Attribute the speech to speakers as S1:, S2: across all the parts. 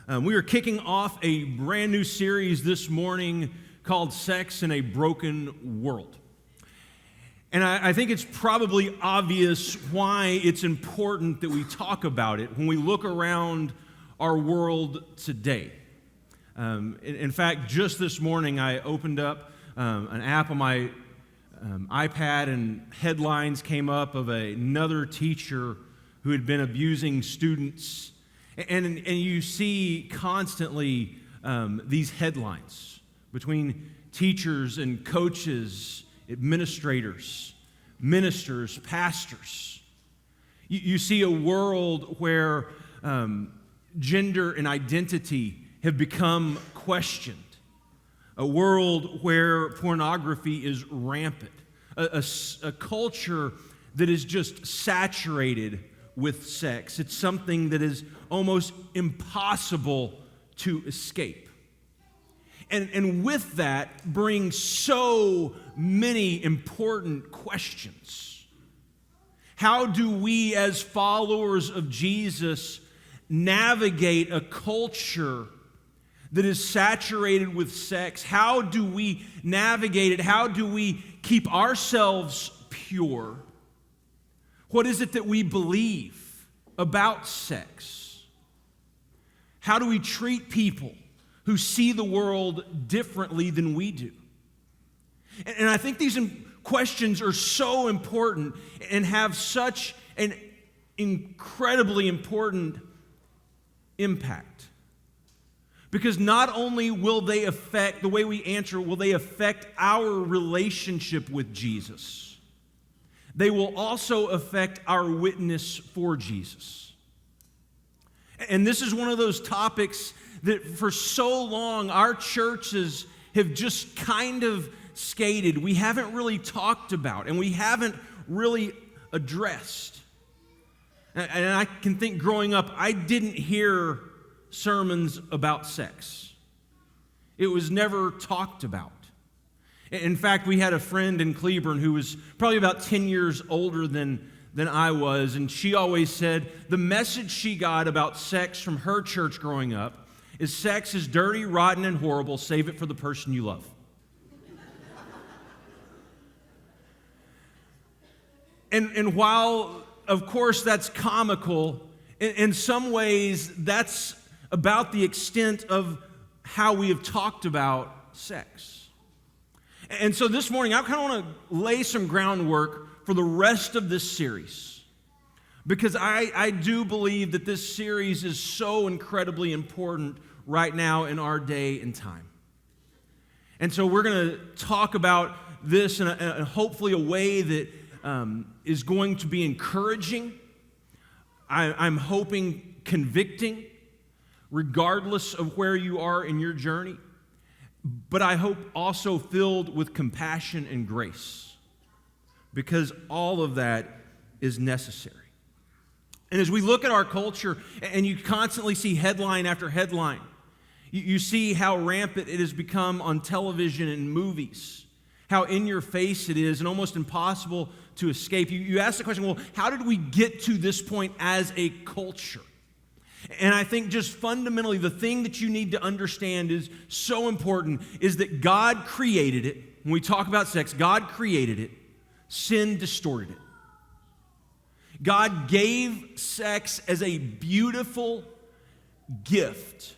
S1: We are kicking off a brand new series this morning called Sex in a Broken World. And I think it's probably obvious why it's important that we talk about it when we look around our world today. In fact, just this morning I opened up an app on my iPad, and headlines came up of another teacher who had been abusing students. And you see constantly these headlines between teachers and coaches, administrators, ministers, pastors. You see a world where gender and identity have become questioned. A world where pornography is rampant. A culture that is just saturated with sex. It's something that is almost impossible to escape. And with that brings so many important questions. How do we as followers of Jesus navigate a culture that is saturated with sex? How do we navigate it? How do we keep ourselves pure? What is it that we believe about sex? How do we treat people who see the world differently than we do? And I think these questions are so important and have such an incredibly important impact. Because not only will they affect, the way we answer, will they affect our relationship with Jesus, they will also affect our witness for Jesus. And this is one of those topics that for so long our churches have just kind of skated. We haven't really talked about, and we haven't really addressed. And I can think growing up, I didn't hear sermons about sex. It was never talked about. In fact, we had a friend in Cleburne who was probably about 10 years older than I was, and she always said the message she got about sex from her church growing up is sex is dirty, rotten, and horrible. Save it for the person you love. And while, of course, that's comical, in some ways, that's about the extent of how we have talked about sex. And so this morning, I kind of want to lay some groundwork for the rest of this series, because I do believe that this series is so incredibly important right now in our day and time. And so we're going to talk about this in hopefully a way that is going to be encouraging. I'm hoping convicting, regardless of where you are in your journey, but I hope also filled with compassion and grace, because all of that is necessary. And as we look at our culture, and you constantly see headline after headline, you see how rampant it has become on television and movies, how in your face it is and almost impossible to escape. You ask the question, well, how did we get to this point as a culture? And I think just fundamentally, the thing that you need to understand is so important is that God created it. When we talk about sex, God created it. Sin distorted it. God gave sex as a beautiful gift.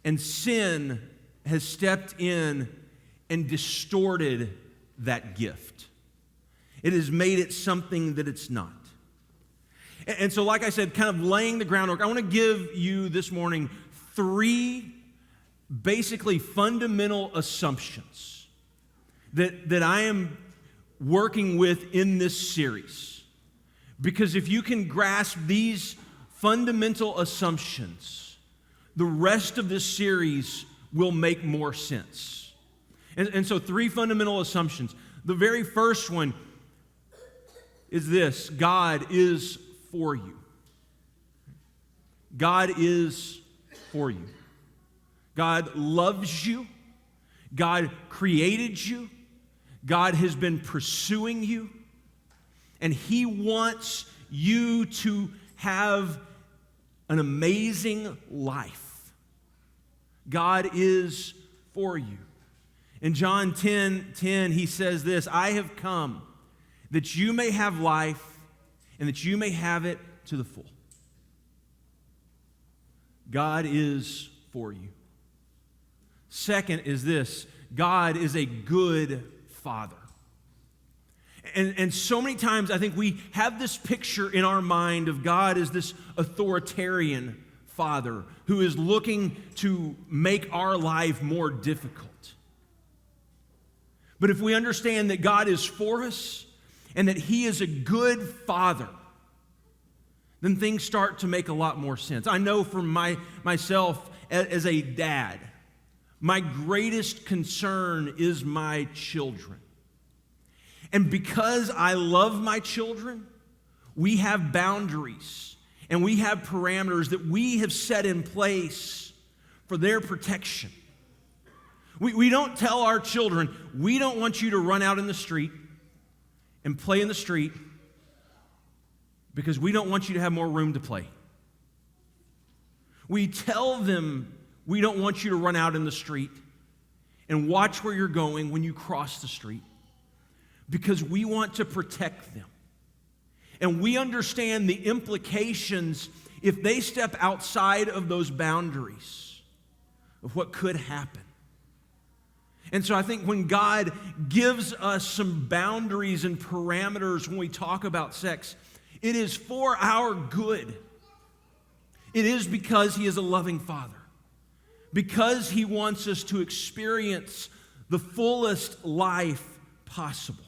S1: And sin has stepped in and distorted that gift. It has made it something that it's not. And so, like I said, kind of laying the groundwork, I want to give you this morning 3 basically fundamental assumptions that I am working with in this series. Because if you can grasp these fundamental assumptions, the rest of this series will make more sense. And so 3 fundamental assumptions. The very first one is this: God is for you. God is for you. God loves you. God created you. God has been pursuing you. And He wants you to have an amazing life. God is for you. In John 10:10, he says this, I have come that you may have life and that you may have it to the full. God is for you. Second is this, God is a good Father. And so many times I think we have this picture in our mind of God as this authoritarian Father who is looking to make our life more difficult. But if we understand that God is for us and that He is a good Father, then things start to make a lot more sense. I know for myself as a dad, my greatest concern is my children. And because I love my children, we have boundaries and we have parameters that we have set in place for their protection. We don't tell our children, we don't want you to run out in the street and play in the street because we don't want you to have more room to play. We tell them we don't want you to run out in the street and watch where you're going when you cross the street because we want to protect them. And we understand the implications if they step outside of those boundaries of what could happen. And so I think when God gives us some boundaries and parameters when we talk about sex, it is for our good. It is because He is a loving Father. Because He wants us to experience the fullest life possible.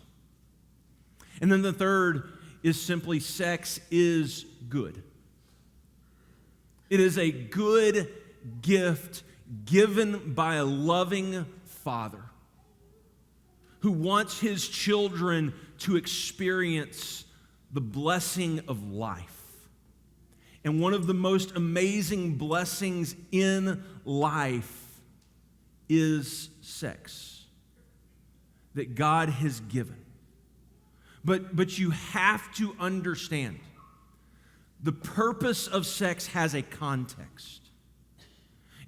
S1: And then the third is simply sex is good. It is a good gift given by a loving Father who wants His children to experience the blessing of life. And one of the most amazing blessings in life is sex that God has given. But you have to understand, the purpose of sex has a context.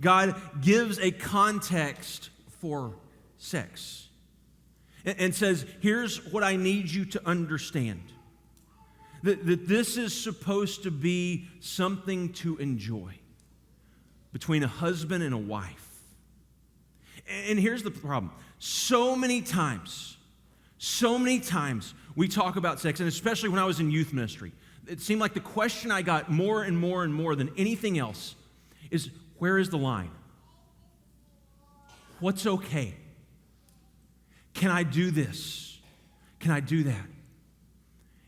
S1: God gives a context for sex and says, here's what I need you to understand. That this is supposed to be something to enjoy between a husband and a wife. And here's the problem. So many times we talk about sex, and especially when I was in youth ministry, it seemed like the question I got more and more and more than anything else is, where is the line? What's okay? Can I do this? Can I do that?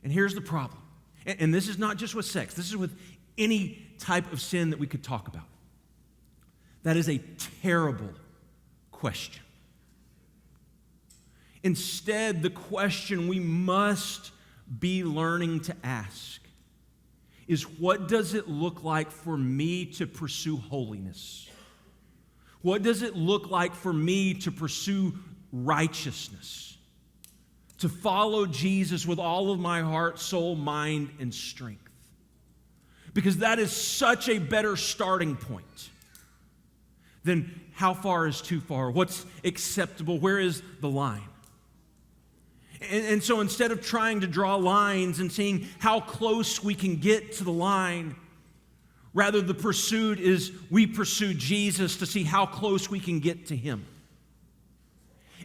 S1: And here's the problem. And this is not just with sex. This is with any type of sin that we could talk about. That is a terrible question. Instead, the question we must be learning to ask is, what does it look like for me to pursue holiness? What does it look like for me to pursue righteousness? To follow Jesus with all of my heart, soul, mind, and strength. Because that is such a better starting point than how far is too far, what's acceptable, where is the line. And so instead of trying to draw lines and seeing how close we can get to the line, rather the pursuit is we pursue Jesus to see how close we can get to Him.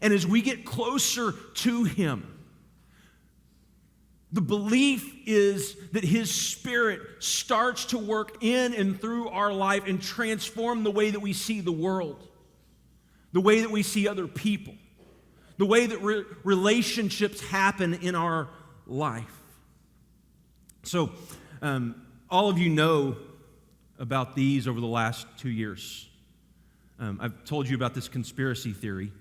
S1: And as we get closer to Him, the belief is that His Spirit starts to work in and through our life and transform the way that we see the world, the way that we see other people, the way that relationships happen in our life. So, all of you know about these over the last 2 years. I've told you about this conspiracy theory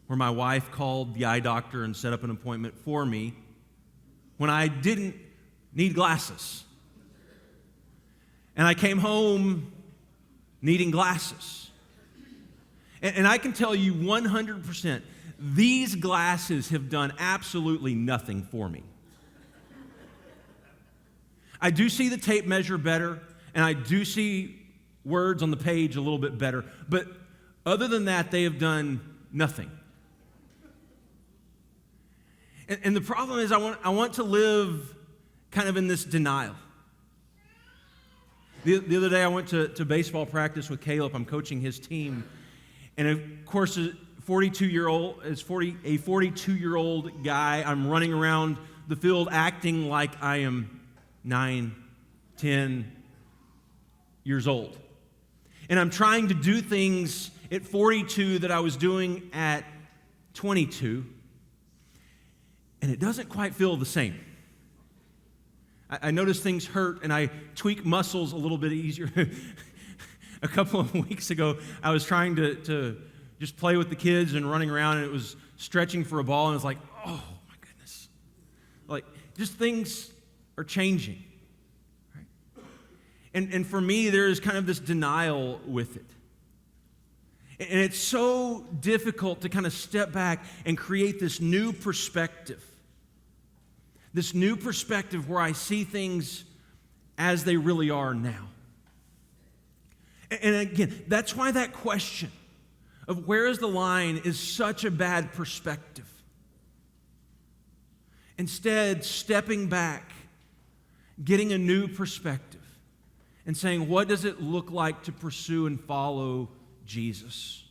S1: where my wife called the eye doctor and set up an appointment for me when I didn't need glasses. And I came home needing glasses. And I can tell you 100%, these glasses have done absolutely nothing for me. I do see the tape measure better, and I do see words on the page a little bit better. But other than that, they have done nothing. And the problem is I want to live kind of in this denial. The other day I went to baseball practice with Caleb. I'm coaching his team. And of course, a 42-year-old guy, I'm running around the field acting like I am 9, 10 years old. And I'm trying to do things at 42 that I was doing at 22. And it doesn't quite feel the same. I notice things hurt and I tweak muscles a little bit easier. A couple of weeks ago, I was trying to just play with the kids and running around, and it was stretching for a ball, and it was like, oh my goodness. Like, just things are changing. Right? And for me, there is kind of this denial with it. And it's so difficult to kind of step back and create this new perspective. This new perspective where I see things as they really are now. And again, that's why that question of where is the line is such a bad perspective. Instead, stepping back, getting a new perspective, and saying, what does it look like to pursue and follow Jesus?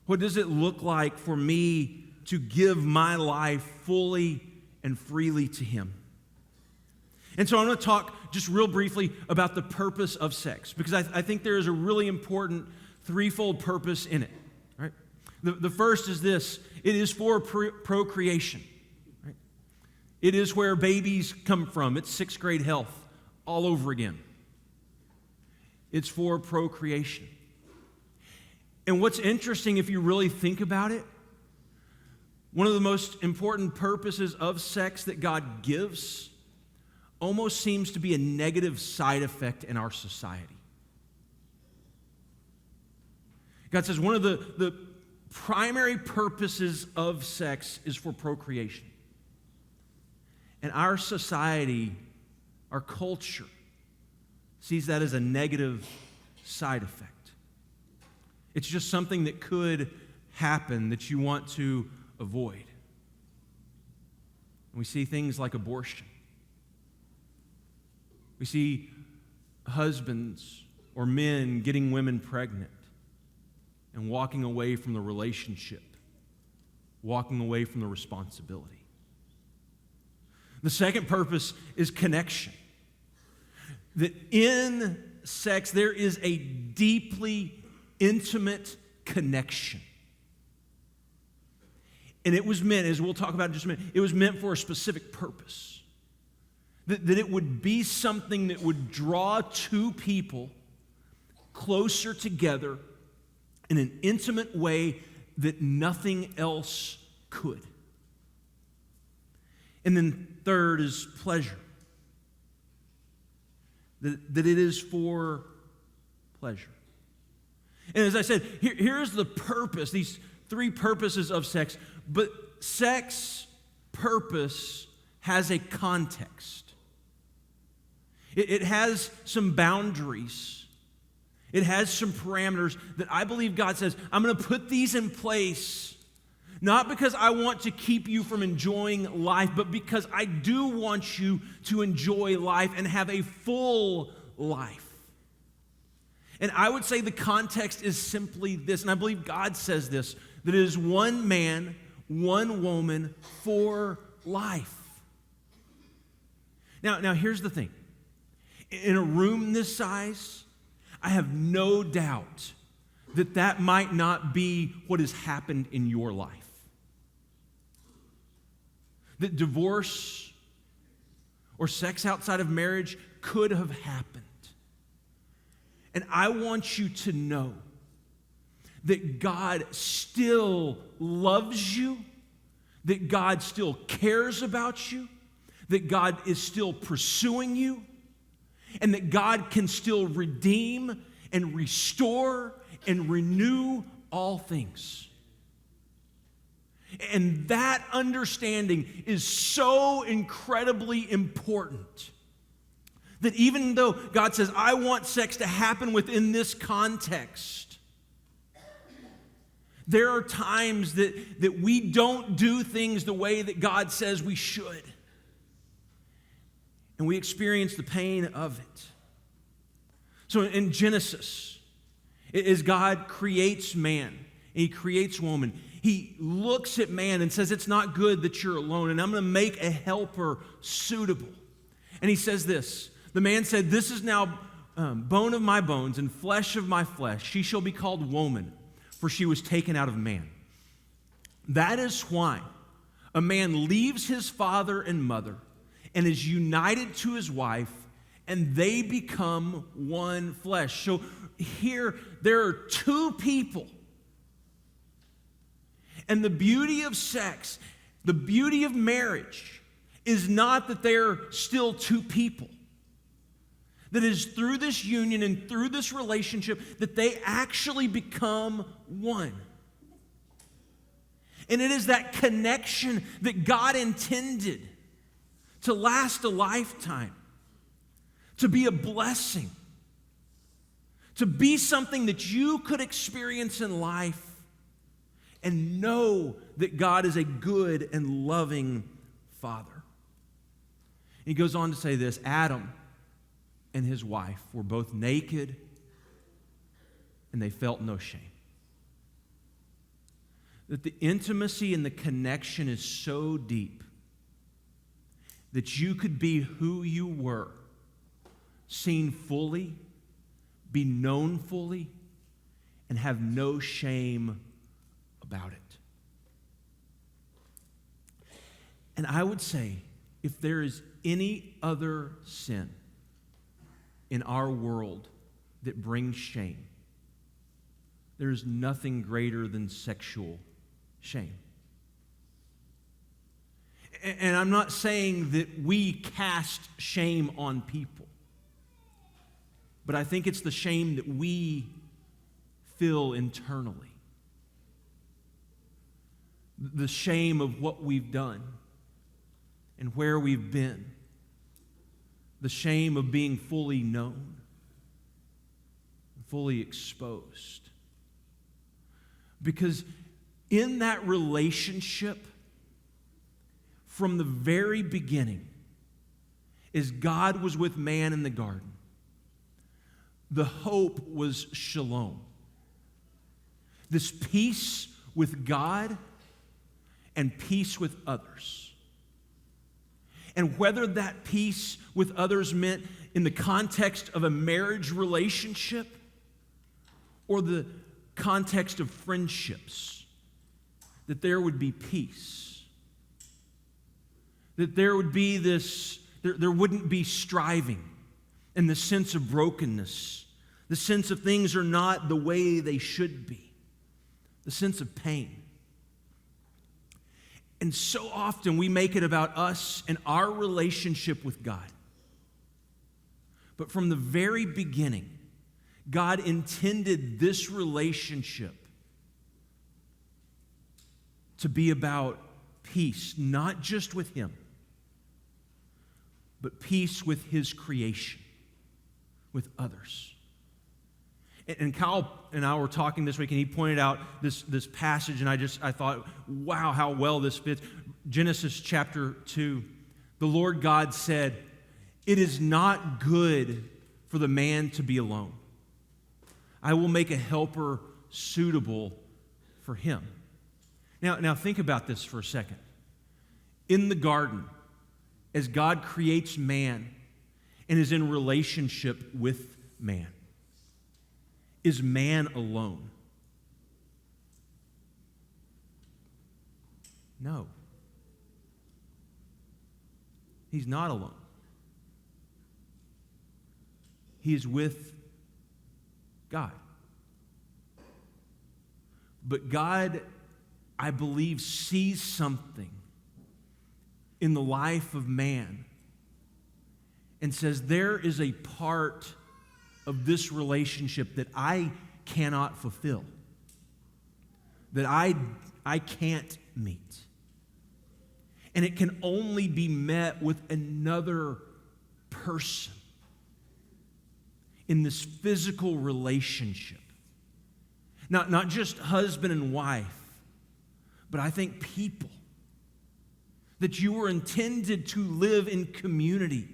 S1: What does it look like for me to give my life fully and freely to Him? And so I'm going to talk just real briefly about the purpose of sex, because I think there is a really important threefold purpose in it. Right? The first is this: it is for procreation. Right? It is where babies come from. It's 6th grade health all over again. It's for procreation. And what's interesting, if you really think about it, one of the most important purposes of sex that God gives almost seems to be a negative side effect in our society. God says one of the primary purposes of sex is for procreation. And our society, our culture, sees that as a negative side effect. It's just something that could happen that you want to avoid. And we see things like abortion. We see husbands or men getting women pregnant and walking away from the relationship, walking away from the responsibility. The second purpose is connection. That in sex there is a deeply intimate connection. And it was meant, as we'll talk about in just a minute, it was meant for a specific purpose. That it would be something that would draw two people closer together in an intimate way that nothing else could. And then third is pleasure. That it is for pleasure. And as I said, here's the purpose, these three purposes of sex. But sex purpose has a context. It has some boundaries. It has some parameters that I believe God says, I'm going to put these in place, not because I want to keep you from enjoying life, but because I do want you to enjoy life and have a full life. And I would say the context is simply this, and I believe God says this, that it is one man, one woman for life. Now here's the thing. In a room this size, I have no doubt that that might not be what has happened in your life. That divorce or sex outside of marriage could have happened. And I want you to know that God still loves you, that God still cares about you, that God is still pursuing you, and that God can still redeem and restore and renew all things. And that understanding is so incredibly important That even though God says, I want sex to happen within this context, there are times that we don't do things the way that God says we should. And we experience the pain of it. So in Genesis, as God creates man, and he creates woman, he looks at man and says, it's not good that you're alone, and I'm going to make a helper suitable. And he says this, the man said, this is now bone of my bones and flesh of my flesh. She shall be called woman, for she was taken out of man. That is why a man leaves his father and mother and is united to his wife, and they become one flesh. So here, there are two people. And the beauty of sex, the beauty of marriage, is not that they're still two people. That is through this union and through this relationship that they actually become one. And it is that connection that God intended to last a lifetime, to be a blessing, to be something that you could experience in life and know that God is a good and loving Father. He goes on to say this, Adam and his wife were both naked and they felt no shame. That the intimacy and the connection is so deep that you could be who you were, seen fully, be known fully, and have no shame about it. And I would say, if there is any other sin in our world that brings shame, there is nothing greater than sexual shame. And I'm not saying that we cast shame on people, but I think it's the shame that we feel internally. The shame of what we've done and where we've been. The shame of being fully known, fully exposed. Because in that relationship, from the very beginning, as God was with man in the garden, the hope was shalom. This peace with God and peace with others. And whether that peace with others meant in the context of a marriage relationship or the context of friendships, that there would be peace. That there would be there wouldn't be striving and the sense of brokenness, the sense of things are not the way they should be, the sense of pain. And so often we make it about us and our relationship with God. But from the very beginning, God intended this relationship to be about peace, not just with Him, but peace with His creation, with others. And Kyle and I were talking this week, and he pointed out this passage, and I thought, wow, how well this fits. Genesis chapter 2, the Lord God said, "It is not good for the man to be alone. I will make a helper suitable for him." Now think about this for a second. In the garden, as God creates man and is in relationship with man, is man alone? No. He's not alone. He is with God. But God, I believe, sees something in the life of man and says, there is a part of this relationship that I cannot fulfill, that I can't meet. And it can only be met with another person. in this physical relationship. Not just husband and wife, but I think people. That you were intended to live in community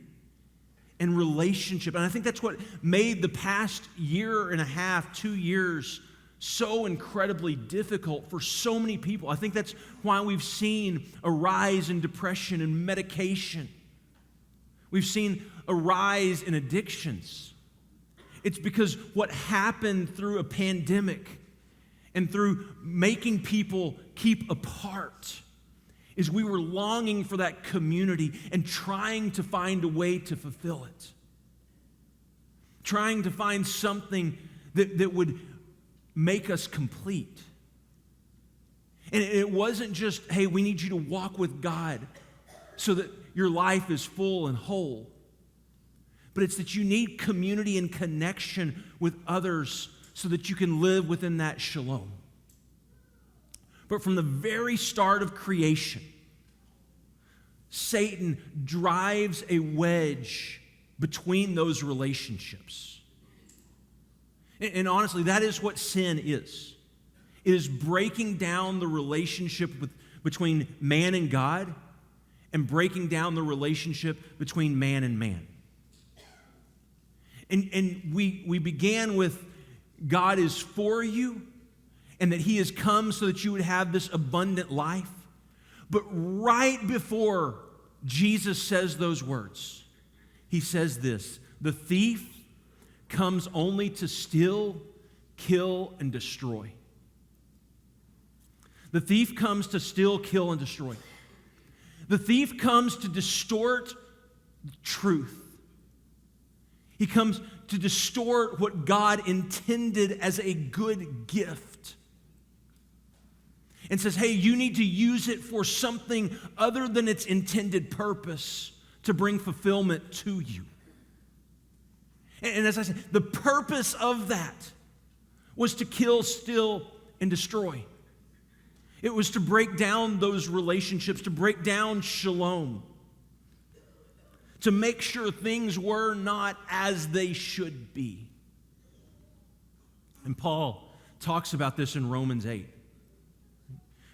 S1: and relationship. And I think that's what made the past year and a half, 2 years, so incredibly difficult for so many people. I think that's why we've seen a rise in depression and medication. We've seen a rise in addictions. It's because what happened through a pandemic and through making people keep apart is we were longing for that community and trying to find a way to fulfill it. Trying to find something that would make us complete. And it wasn't just, hey, we need you to walk with God so that your life is full and whole. But it's that you need community and connection with others so that you can live within that shalom. But from the very start of creation, Satan drives a wedge between those relationships. And honestly, that is what sin is. It is breaking down the relationship between man and God and breaking down the relationship between man and man. And we began with God is for you and that He has come so that you would have this abundant life. But right before Jesus says those words, He says this, the thief comes only to steal, kill, and destroy. The thief comes to steal, kill, and destroy. The thief comes to distort truth. He comes to distort what God intended as a good gift. And says, hey, you need to use it for something other than its intended purpose to bring fulfillment to you. And as I said, the purpose of that was to kill, steal, and destroy. It was to break down those relationships, to break down shalom, to make sure things were not as they should be. And Paul talks about this in Romans 8.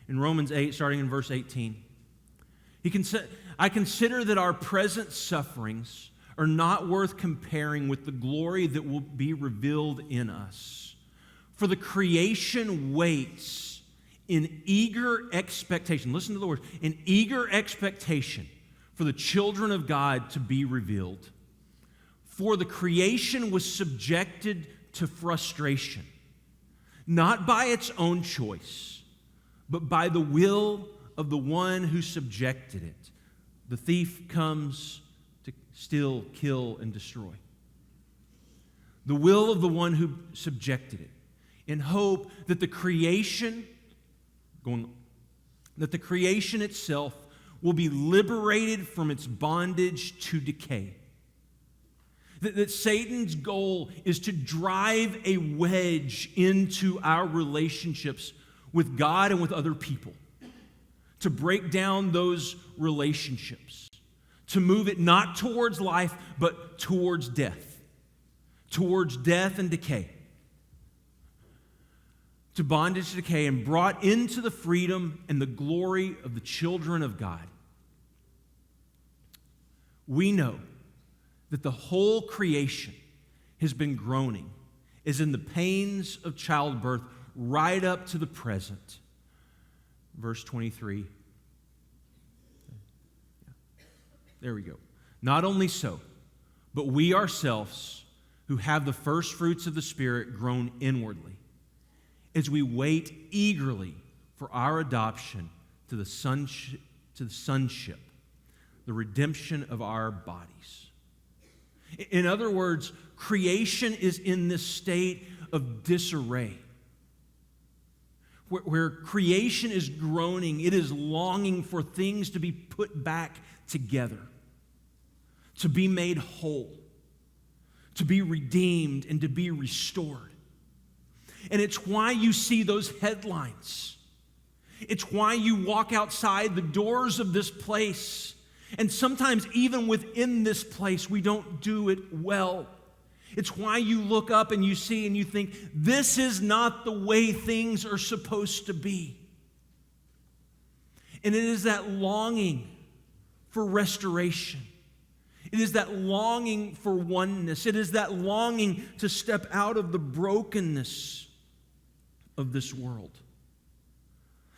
S1: In Romans 8, starting in verse 18, I consider that our present sufferings are not worth comparing with the glory that will be revealed in us. For the creation waits in eager expectation. Listen to the words. In eager expectation for the children of God to be revealed. For the creation was subjected to frustration, not by its own choice, but by the will of the one who subjected it. The thief comes to steal, kill, and destroy. The will of the one who subjected it, in hope that the creation itself will be liberated from its bondage to decay. That Satan's goal is to drive a wedge into our relationships with God and with other people, to break down those relationships, to move it not towards life, but towards death and decay, to bondage to decay, and brought into the freedom and the glory of the children of God. We know that the whole creation has been groaning, is in the pains of childbirth, right up to the present. Verse 23. There we go. Not only so, but we ourselves, who have the first fruits of the Spirit, groan inwardly, as we wait eagerly for our adoption to the sonship, the redemption of our bodies. In other words, creation is in this state of disarray, where creation is groaning. It is longing for things to be put back together, to be made whole, to be redeemed, and to be restored. And it's why you see those headlines. It's why you walk outside the doors of this place. And sometimes even within this place, we don't do it well. It's why you look up and you see and you think, this is not the way things are supposed to be. And it is that longing for restoration. It is that longing for oneness. It is that longing to step out of the brokenness of this world.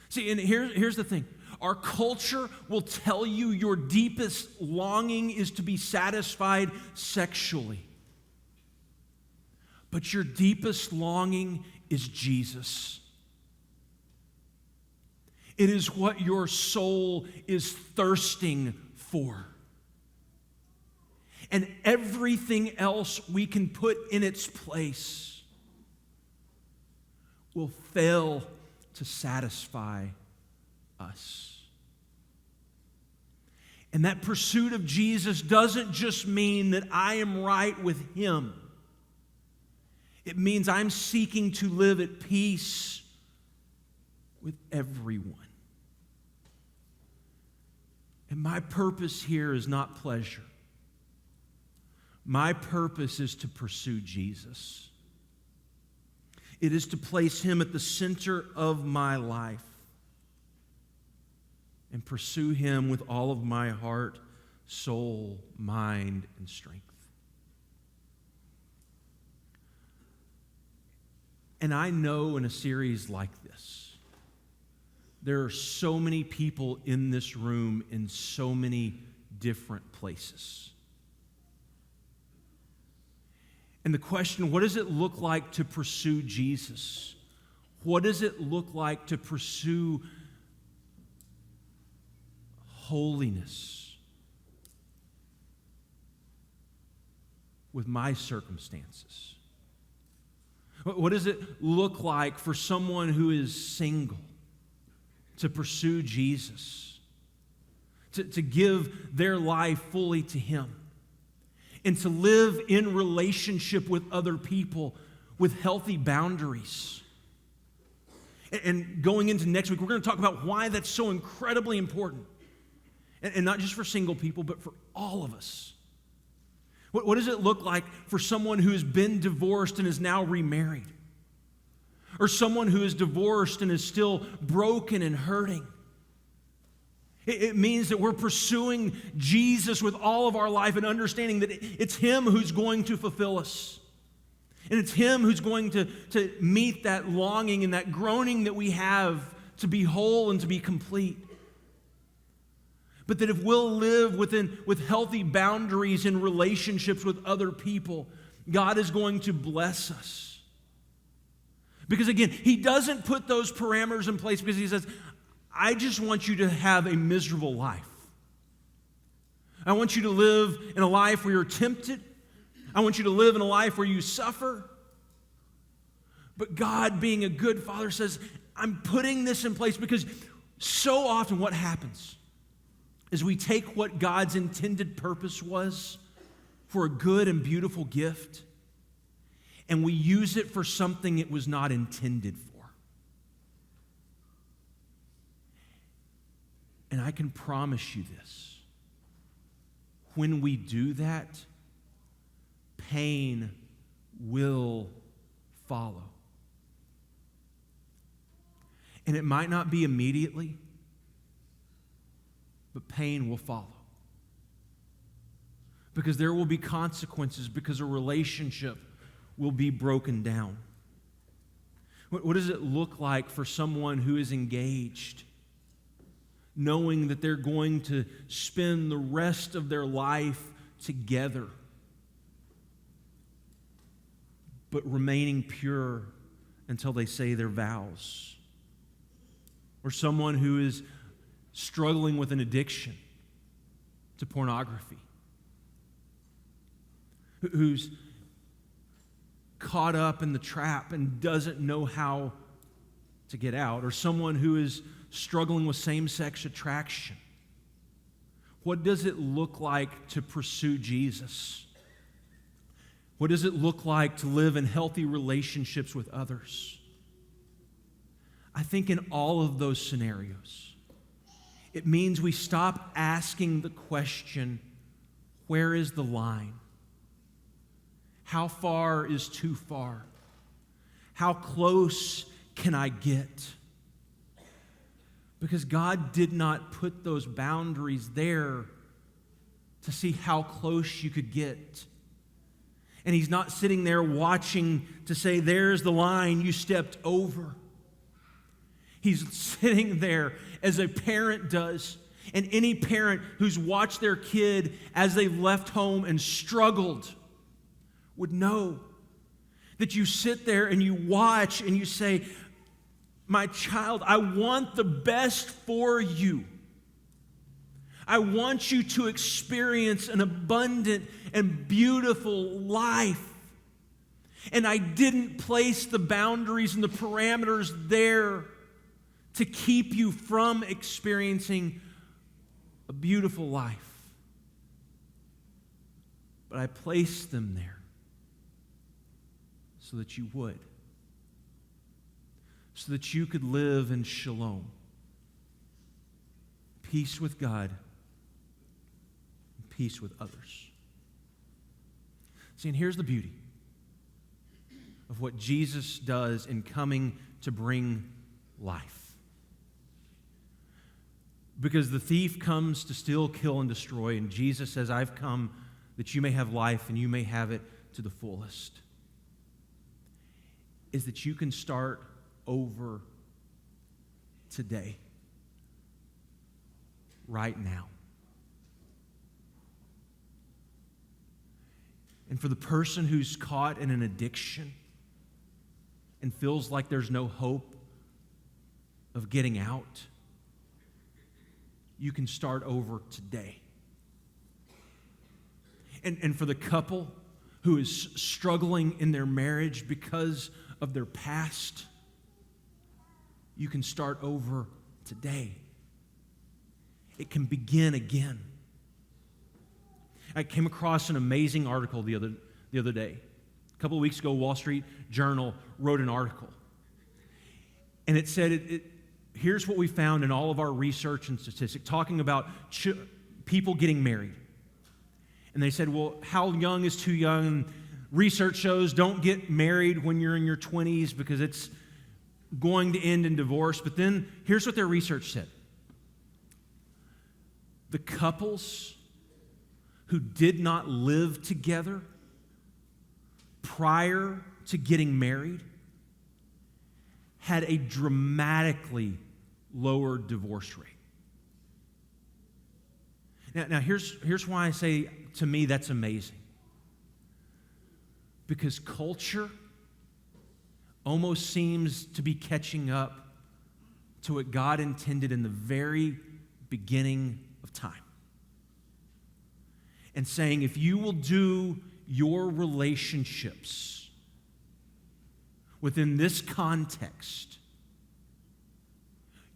S1: See, and here's the thing. Our culture will tell you your deepest longing is to be satisfied sexually. But your deepest longing is Jesus. It is what your soul is thirsting for. And everything else we can put in its place will fail to satisfy us. And that pursuit of Jesus doesn't just mean that I am right with Him. It means I'm seeking to live at peace with everyone. And my purpose here is not pleasure. My purpose is to pursue Jesus. It is to place Him at the center of my life and pursue Him with all of my heart, soul, mind, and strength. And I know in a series like this, there are so many people in this room in so many different places. And the question, what does it look like to pursue Jesus? What does it look like to pursue holiness with my circumstances? What does it look like for someone who is single to pursue Jesus, to give their life fully to Him, and to live in relationship with other people with healthy boundaries? And going into next week, we're going to talk about why that's so incredibly important. And not just for single people, but for all of us. What does it look like for someone who has been divorced and is now remarried? Or someone who is divorced and is still broken and hurting? It means that we're pursuing Jesus with all of our life and understanding that it's Him who's going to fulfill us. And it's Him who's going to meet that longing and that groaning that we have to be whole and to be complete. But that if we'll live with healthy boundaries in relationships with other people, God is going to bless us. Because again, He doesn't put those parameters in place because He says, I just want you to have a miserable life. I want you to live in a life where you're tempted. I want you to live in a life where you suffer. But God, being a good Father, says, I'm putting this in place because so often what happens is we take what God's intended purpose was for a good and beautiful gift, and we use it for something it was not intended for. And I can promise you this. When we do that, pain will follow. And it might not be immediately, but pain will follow. Because there will be consequences, because a relationship will be broken down. What does it look like for someone who is engaged, knowing that they're going to spend the rest of their life together, but remaining pure until they say their vows? Or someone who is struggling with an addiction to pornography, who's caught up in the trap and doesn't know how to get out, or someone who is struggling with same-sex attraction. What does it look like to pursue Jesus? What does it look like to live in healthy relationships with others? I think in all of those scenarios, it means we stop asking the question, where is the line? How far is too far? How close can I get? Because God did not put those boundaries there to see how close you could get. And He's not sitting there watching to say, there's the line you stepped over. He's sitting there as a parent does. And any parent who's watched their kid as they left home and struggled would know that you sit there and you watch and you say, my child, I want the best for you. I want you to experience an abundant and beautiful life. And I didn't place the boundaries and the parameters there to keep you from experiencing a beautiful life. But I placed them there so that you would. So that you could live in shalom. Peace with God. And peace with others. See, and here's the beauty of what Jesus does in coming to bring life. Because the thief comes to steal, kill, and destroy, and Jesus says, I've come that you may have life and you may have it to the fullest. Is that you can start over today, right now. And for the person who's caught in an addiction and feels like there's no hope of getting out, you can start over today. And for the couple who is struggling in their marriage because of their past, you can start over today. It can begin again. I came across an amazing article the other day. A couple of weeks ago, Wall Street Journal wrote an article. And it said, here's what we found in all of our research and statistics, talking about people getting married. And they said, well, how young is too young? Research shows don't get married when you're in your 20s because it's going to end in divorce. But then here's what their research said. The couples who did not live together prior to getting married had a dramatically lower divorce rate. Now here's why I say, to me, that's amazing. Because culture almost seems to be catching up to what God intended in the very beginning of time. And saying, if you will do your relationships within this context,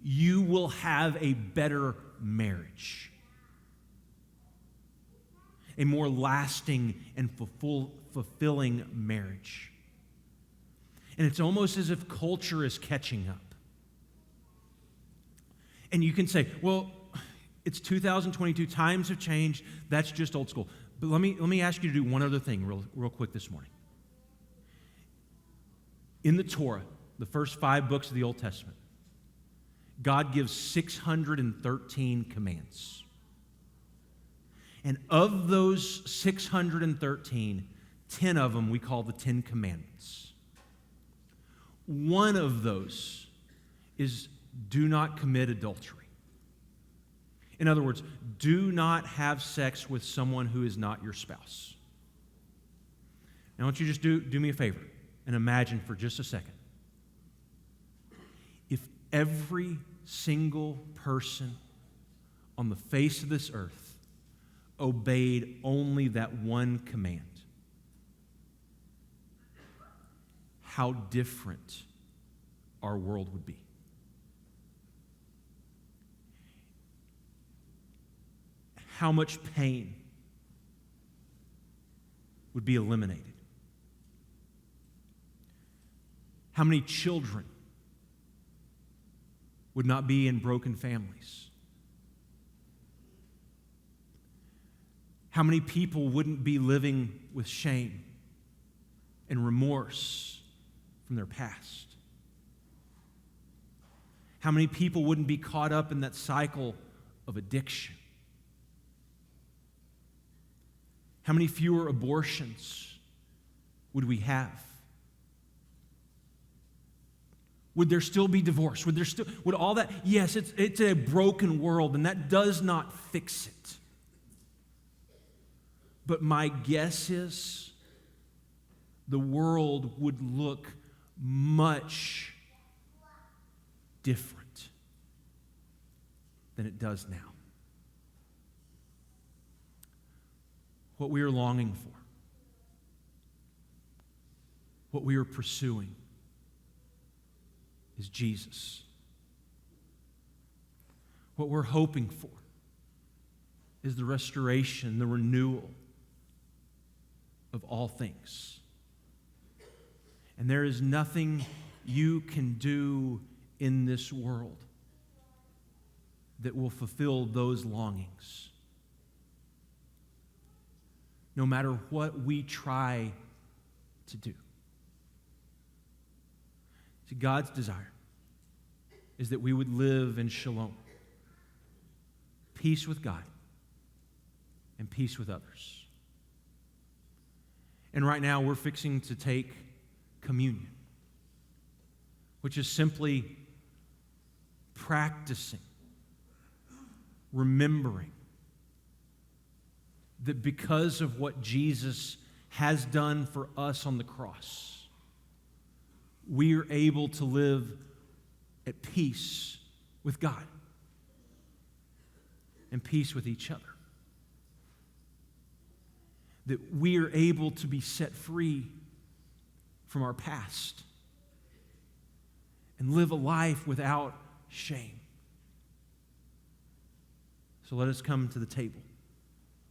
S1: you will have a better marriage. A more lasting and fulfilling marriage. And it's almost as if culture is catching up. And you can say, well, it's 2022, times have changed, that's just old school. But let me ask you to do one other thing real quick this morning. In the Torah, the first 5 books of the Old Testament, God gives 613 commands. And of those 613, 10 of them we call the 10 Commandments. One of those is do not commit adultery. In other words, do not have sex with someone who is not your spouse. Now, I want you to just do me a favor and imagine for just a second. If every single person on the face of this earth obeyed only that one command, how different our world would be. How much pain would be eliminated? How many children would not be in broken families? How many people wouldn't be living with shame and remorse from their past? How many people wouldn't be caught up in that cycle of addiction? How many fewer abortions would we have? Would there still be divorce? Would all that? Yes, it's a broken world, and that does not fix it. But my guess is the world would look much different than it does now. What we are longing for, what we are pursuing, is Jesus. What we're hoping for is the restoration, the renewal of all things. And there is nothing you can do in this world that will fulfill those longings. No matter what we try to do. See, God's desire is that we would live in shalom, peace with God and peace with others. And right now we're fixing to take communion, which is simply practicing, remembering that because of what Jesus has done for us on the cross, we are able to live at peace with God and peace with each other. That we are able to be set free from our past and live a life without shame. So let us come to the table.